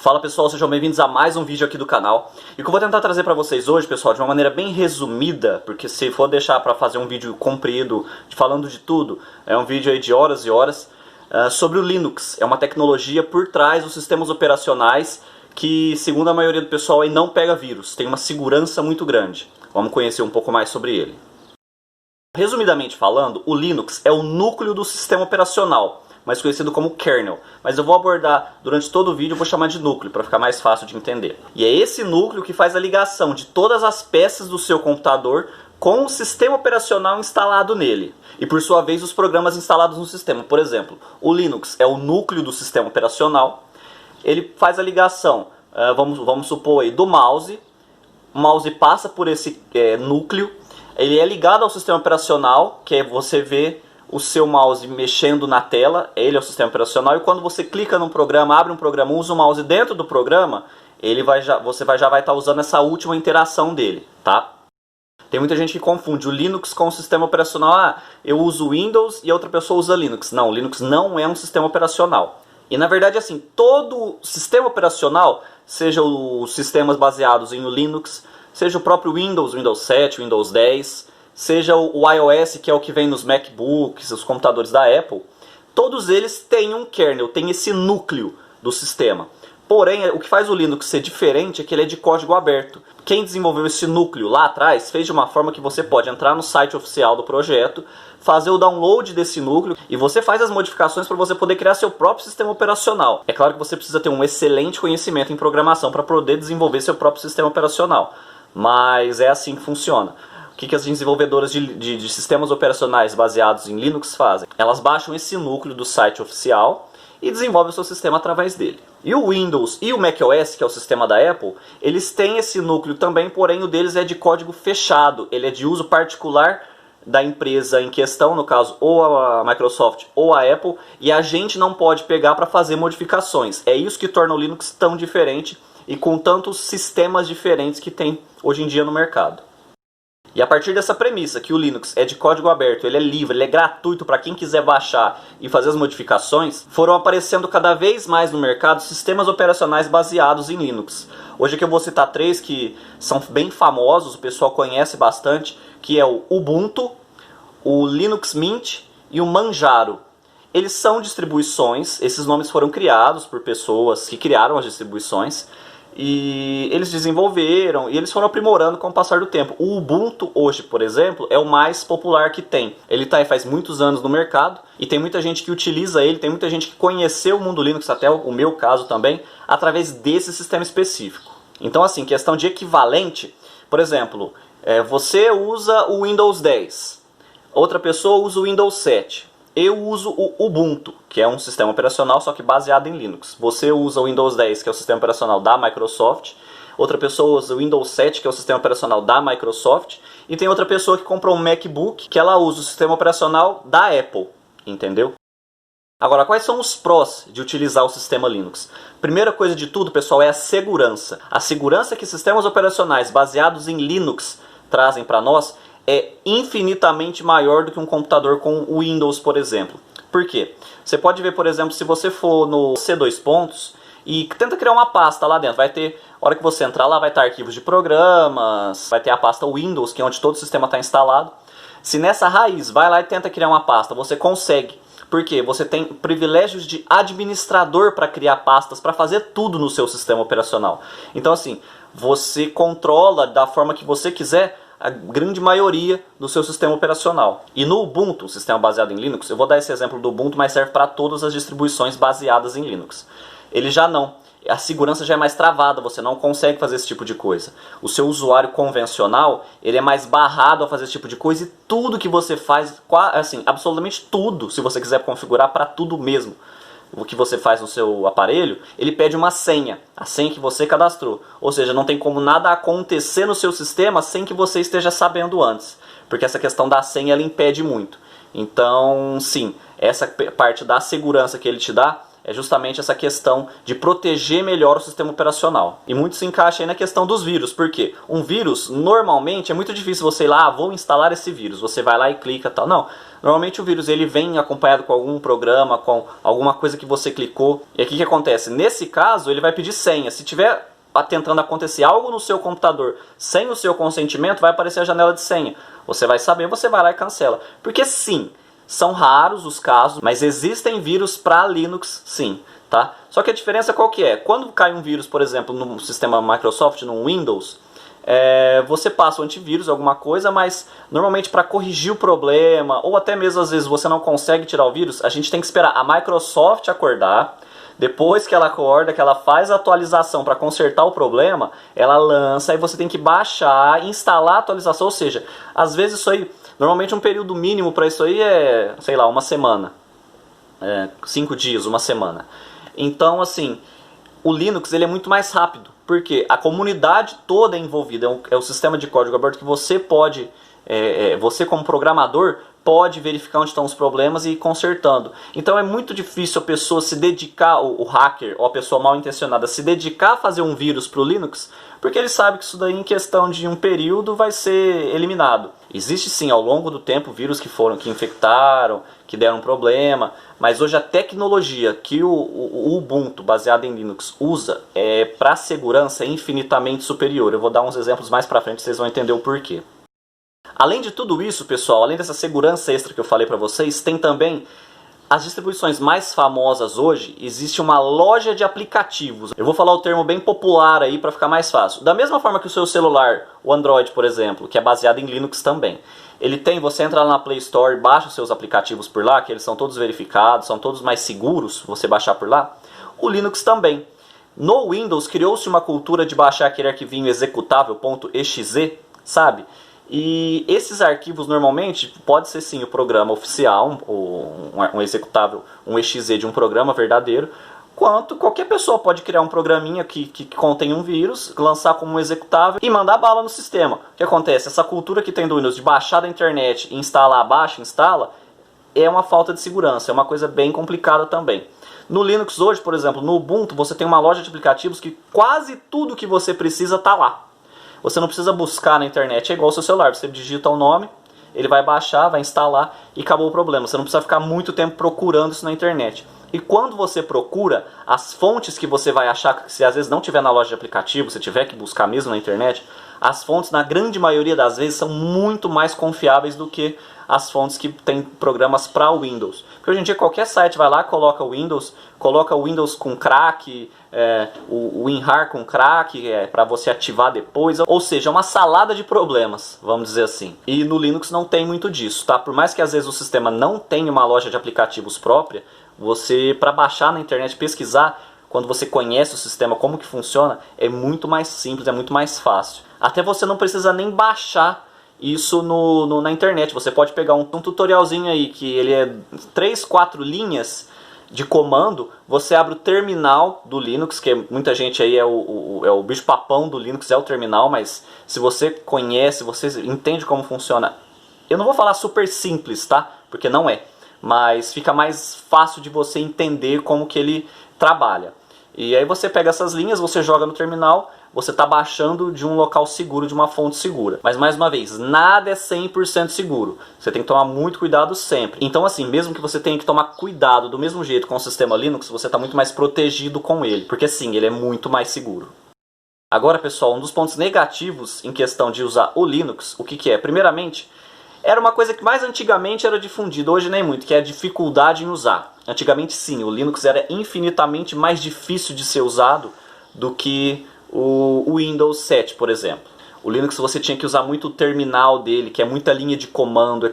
Fala pessoal, sejam bem-vindos a mais um vídeo aqui do canal. E o que eu vou tentar trazer para vocês hoje, pessoal, de uma maneira bem resumida, porque se for deixar para fazer um vídeo comprido, falando de tudo, é um vídeo aí de horas e horas, sobre o Linux. É uma tecnologia por trás dos sistemas operacionais que, segundo a maioria do pessoal, aí não pega vírus, tem uma segurança muito grande. Vamos conhecer um pouco mais sobre ele. Resumidamente falando, o Linux é o núcleo do sistema operacional, mais conhecido como kernel, mas eu vou abordar durante todo o vídeo, eu vou chamar de núcleo, para ficar mais fácil de entender. E é esse núcleo que faz a ligação de todas as peças do seu computador com o sistema operacional instalado nele. E por sua vez os programas instalados no sistema. Por exemplo, o Linux é o núcleo do sistema operacional, ele faz a ligação, vamos supor aí, do mouse, o mouse passa por esse núcleo, ele é ligado ao sistema operacional, que é você vê o seu mouse mexendo na tela, ele é o sistema operacional, e quando você clica num programa, abre um programa, usa o mouse dentro do programa, você já vai estar usando essa última interação dele, tá? Tem muita gente que confunde o Linux com o sistema operacional. Ah, eu uso Windows e a outra pessoa usa Linux. Não, o Linux não é um sistema operacional. E na verdade, assim, todo sistema operacional, seja os sistemas baseados em Linux, seja o próprio Windows, Windows 7, Windows 10, seja o iOS, que é o que vem nos MacBooks, os computadores da Apple, todos eles têm um kernel, tem esse núcleo do sistema. Porém, o que faz o Linux ser diferente é que ele é de código aberto. Quem desenvolveu esse núcleo lá atrás fez de uma forma que você pode entrar no site oficial do projeto, fazer o download desse núcleo e você faz as modificações para você poder criar seu próprio sistema operacional. É claro que você precisa ter um excelente conhecimento em programação para poder desenvolver seu próprio sistema operacional, mas é assim que funciona. O que as desenvolvedoras de sistemas operacionais baseados em Linux fazem? Elas baixam esse núcleo do site oficial e desenvolvem o seu sistema através dele. E o Windows e o macOS, que é o sistema da Apple, eles têm esse núcleo também, porém o deles é de código fechado. Ele é de uso particular da empresa em questão, no caso ou a Microsoft ou a Apple, e a gente não pode pegar para fazer modificações. É isso que torna o Linux tão diferente e com tantos sistemas diferentes que tem hoje em dia no mercado. E a partir dessa premissa, que o Linux é de código aberto, ele é livre, ele é gratuito para quem quiser baixar e fazer as modificações, foram aparecendo cada vez mais no mercado sistemas operacionais baseados em Linux. Hoje aqui eu vou citar três que são bem famosos, o pessoal conhece bastante, que é o Ubuntu, o Linux Mint e o Manjaro. Eles são distribuições, esses nomes foram criados por pessoas que criaram as distribuições, e eles desenvolveram e eles foram aprimorando com o passar do tempo. O Ubuntu hoje, por exemplo, é o mais popular que tem. Ele tá aí faz muitos anos no mercado e tem muita gente que utiliza ele, tem muita gente que conheceu o mundo Linux, até o meu caso também, através desse sistema específico. Então assim, questão de equivalente, por exemplo, você usa o Windows 10, outra pessoa usa o Windows 7. Eu uso o Ubuntu, que é um sistema operacional só que baseado em Linux. Você usa o Windows 10, que é o sistema operacional da Microsoft. Outra pessoa usa o Windows 7, que é o sistema operacional da Microsoft. E tem outra pessoa que comprou um MacBook, que ela usa o sistema operacional da Apple. Entendeu? Agora, quais são os prós de utilizar o sistema Linux? Primeira coisa de tudo, pessoal, é a segurança. A segurança que sistemas operacionais baseados em Linux trazem para nós é infinitamente maior do que um computador com o Windows, por exemplo. Por quê? Você pode ver, por exemplo, se você for no C2 pontos e tenta criar uma pasta lá dentro, vai ter, a hora que você entrar lá, vai estar arquivos de programas, vai ter a pasta Windows, que é onde todo o sistema está instalado. Se nessa raiz, vai lá e tenta criar uma pasta, você consegue. Por quê? Você tem privilégios de administrador para criar pastas, para fazer tudo no seu sistema operacional. Então assim, você controla da forma que você quiser a grande maioria do seu sistema operacional. E no Ubuntu, sistema baseado em Linux, eu vou dar esse exemplo do Ubuntu, mas serve para todas as distribuições baseadas em Linux. Ele já não. A segurança já é mais travada, você não consegue fazer esse tipo de coisa. O seu usuário convencional, ele é mais barrado a fazer esse tipo de coisa e tudo que você faz, assim, absolutamente tudo, se você quiser configurar para tudo mesmo, o que você faz no seu aparelho, ele pede uma senha, a senha que você cadastrou. Ou seja, não tem como nada acontecer no seu sistema sem que você esteja sabendo antes. Porque essa questão da senha, ela impede muito. Então, sim, essa parte da segurança que ele te dá é justamente essa questão de proteger melhor o sistema operacional. E muito se encaixa aí na questão dos vírus, porque um vírus, normalmente, é muito difícil você ir lá, vou instalar esse vírus, você vai lá e clica e tal. Não, normalmente o vírus ele vem acompanhado com algum programa, com alguma coisa que você clicou. E aqui o que acontece? Nesse caso, ele vai pedir senha. Se tiver tentando acontecer algo no seu computador sem o seu consentimento, vai aparecer a janela de senha. Você vai saber, você vai lá e cancela. Porque sim, são raros os casos, mas existem vírus para Linux sim, tá? Só que a diferença qual que é? Quando cai um vírus, por exemplo, no sistema Microsoft, no Windows, você passa o antivírus, alguma coisa, mas normalmente para corrigir o problema, ou até mesmo às vezes você não consegue tirar o vírus, a gente tem que esperar a Microsoft acordar. Depois que ela acorda, que ela faz a atualização para consertar o problema, ela lança e você tem que baixar, instalar a atualização, ou seja, às vezes isso aí, normalmente um período mínimo para isso aí é, sei lá, uma semana, 5 dias, uma semana. Então assim, o Linux ele é muito mais rápido, porque a comunidade toda é envolvida, é o sistema de código aberto que você pode, você como programador, pode verificar onde estão os problemas e ir consertando. Então é muito difícil a pessoa se dedicar, o hacker ou a pessoa mal intencionada se dedicar a fazer um vírus para o Linux, porque ele sabe que isso daí em questão de um período vai ser eliminado. Existe sim ao longo do tempo vírus que infectaram, que deram problema, mas hoje a tecnologia que o Ubuntu baseado em Linux usa para segurança é infinitamente superior. Eu vou dar uns exemplos mais para frente, vocês vão entender o porquê. Além de tudo isso, pessoal, além dessa segurança extra que eu falei para vocês, tem também as distribuições mais famosas hoje. Existe uma loja de aplicativos. Eu vou falar o termo bem popular aí para ficar mais fácil. Da mesma forma que o seu celular, o Android, por exemplo, que é baseado em Linux também. Você entra lá na Play Store, baixa os seus aplicativos por lá, que eles são todos verificados, são todos mais seguros, você baixar por lá. O Linux também. No Windows criou-se uma cultura de baixar aquele arquivinho executável .exe, sabe? E esses arquivos normalmente pode ser sim o programa oficial, um executável, um exe de um programa verdadeiro, quanto qualquer pessoa pode criar um programinha que contém um vírus, lançar como um executável e mandar bala no sistema. O que acontece? Essa cultura que tem do Windows de baixar da internet e instalar, baixa, instala, é uma falta de segurança, é uma coisa bem complicada também. No Linux hoje, por exemplo, no Ubuntu, você tem uma loja de aplicativos que quase tudo que você precisa está lá. Você não precisa buscar na internet, é igual ao seu celular, você digita o nome, ele vai baixar, vai instalar e acabou o problema. Você não precisa ficar muito tempo procurando isso na internet. E quando você procura, as fontes que você vai achar, se às vezes não tiver na loja de aplicativo, se tiver que buscar mesmo na internet, as fontes na grande maioria das vezes são muito mais confiáveis do que as fontes que tem programas para Windows. Porque hoje em dia qualquer site vai lá, coloca o Windows com crack, o WinRAR com crack, para você ativar depois. Ou seja, é uma salada de problemas, vamos dizer assim. E no Linux não tem muito disso, tá? Por mais que às vezes o sistema não tenha uma loja de aplicativos própria, você, para baixar na internet, pesquisar, quando você conhece o sistema, como que funciona, é muito mais simples, é muito mais fácil. Até você não precisa nem baixar isso na internet. Você pode pegar um tutorialzinho aí, que ele é 3, 4 linhas de comando. Você abre o terminal do Linux, que muita gente aí é o bicho papão do Linux, é o terminal, mas se você conhece, você entende como funciona. Eu não vou falar super simples, tá? Porque não é. Mas fica mais fácil de você entender como que ele trabalha. E aí você pega essas linhas, você joga no terminal, você está baixando de um local seguro, de uma fonte segura. Mas mais uma vez, nada é 100% seguro. Você tem que tomar muito cuidado sempre. Então assim, mesmo que você tenha que tomar cuidado do mesmo jeito com o sistema Linux, você está muito mais protegido com ele. Porque sim, ele é muito mais seguro. Agora pessoal, um dos pontos negativos em questão de usar o Linux, o que é? Primeiramente, era uma coisa que mais antigamente era difundida, hoje nem muito, que é a dificuldade em usar. Antigamente sim, o Linux era infinitamente mais difícil de ser usado do que o Windows 7, por exemplo. O Linux você tinha que usar muito o terminal dele, que é muita linha de comando.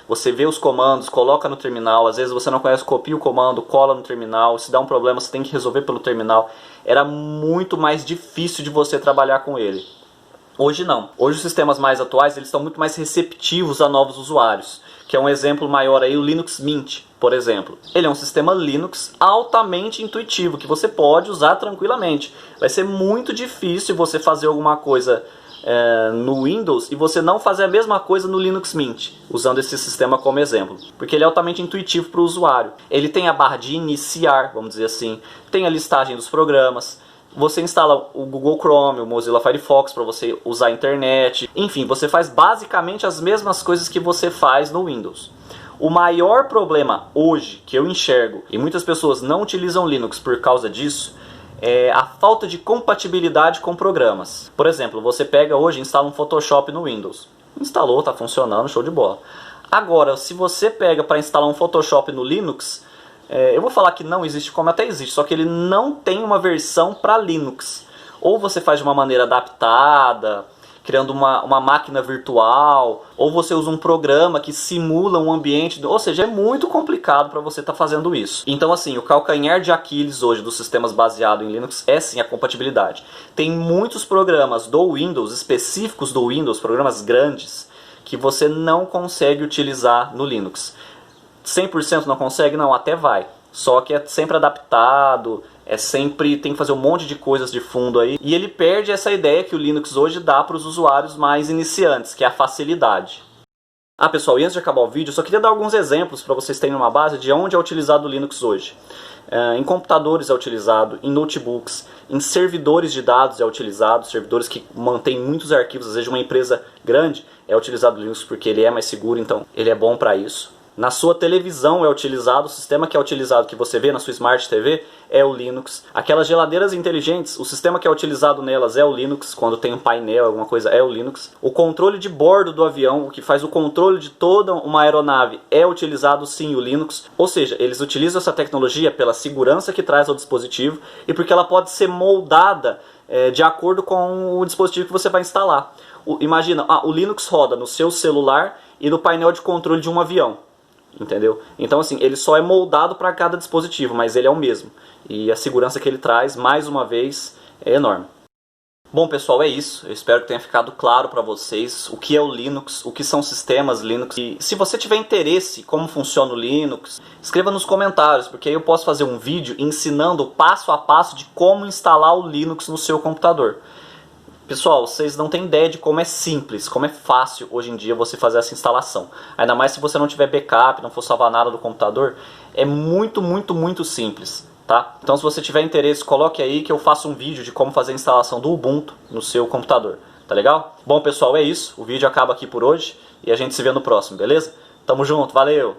Você vê os comandos, coloca no terminal, às vezes você não conhece, copia o comando, cola no terminal. Se dá um problema, você tem que resolver pelo terminal. Era muito mais difícil de você trabalhar com ele. Hoje não. Hoje os sistemas mais atuais eles estão muito mais receptivos a novos usuários. Que é um exemplo maior aí, o Linux Mint, por exemplo. Ele é um sistema Linux altamente intuitivo, que você pode usar tranquilamente. Vai ser muito difícil você fazer alguma coisa no Windows e você não fazer a mesma coisa no Linux Mint, usando esse sistema como exemplo. Porque ele é altamente intuitivo para o usuário. Ele tem a barra de iniciar, vamos dizer assim, tem a listagem dos programas, você instala o Google Chrome, o Mozilla Firefox para você usar a internet, enfim, você faz basicamente as mesmas coisas que você faz no Windows. O maior problema hoje que eu enxergo, e muitas pessoas não utilizam Linux por causa disso, é a falta de compatibilidade com programas. Por exemplo, você pega hoje e instala um Photoshop no Windows. Instalou, está funcionando, show de bola. Agora, se você pega para instalar um Photoshop no Linux, eu vou falar que não existe, como até existe, só que ele não tem uma versão para Linux. Ou você faz de uma maneira adaptada, criando uma máquina virtual, ou você usa um programa que simula um ambiente, ou seja, é muito complicado para você estar fazendo isso. Então assim, o calcanhar de Aquiles hoje dos sistemas baseados em Linux é sim a compatibilidade. Tem muitos programas do Windows, específicos do Windows, programas grandes, que você não consegue utilizar no Linux. 100% não consegue? Não, até vai. Só que é sempre adaptado, tem que fazer um monte de coisas de fundo aí. E ele perde essa ideia que o Linux hoje dá para os usuários mais iniciantes, que é a facilidade. Pessoal, e antes de acabar o vídeo, eu só queria dar alguns exemplos para vocês terem uma base de onde é utilizado o Linux hoje. Em computadores é utilizado, em notebooks, em servidores de dados é utilizado, servidores que mantêm muitos arquivos, às vezes de uma empresa grande, é utilizado o Linux porque ele é mais seguro, então ele é bom para isso. Na sua televisão é utilizado, o sistema que é utilizado, que você vê na sua Smart TV, é o Linux. Aquelas geladeiras inteligentes, o sistema que é utilizado nelas é o Linux, quando tem um painel, alguma coisa, é o Linux. O controle de bordo do avião, o que faz o controle de toda uma aeronave, é utilizado sim o Linux. Ou seja, eles utilizam essa tecnologia pela segurança que traz ao dispositivo e porque ela pode ser moldada de acordo com o dispositivo que você vai instalar. Imagina, o Linux roda no seu celular e no painel de controle de um avião. Entendeu? Então assim, ele só é moldado para cada dispositivo, mas ele é o mesmo. E a segurança que ele traz, mais uma vez, é enorme. Bom pessoal, é isso. Eu espero que tenha ficado claro para vocês o que é o Linux, o que são sistemas Linux. E se você tiver interesse em como funciona o Linux, escreva nos comentários, porque aí eu posso fazer um vídeo ensinando passo a passo de como instalar o Linux no seu computador. Pessoal, vocês não têm ideia de como é simples, como é fácil hoje em dia você fazer essa instalação. Ainda mais se você não tiver backup, não for salvar nada do computador, é muito, muito, muito simples, tá? Então se você tiver interesse, coloque aí que eu faço um vídeo de como fazer a instalação do Ubuntu no seu computador, tá legal? Bom pessoal, é isso, o vídeo acaba aqui por hoje e a gente se vê no próximo, beleza? Tamo junto, valeu!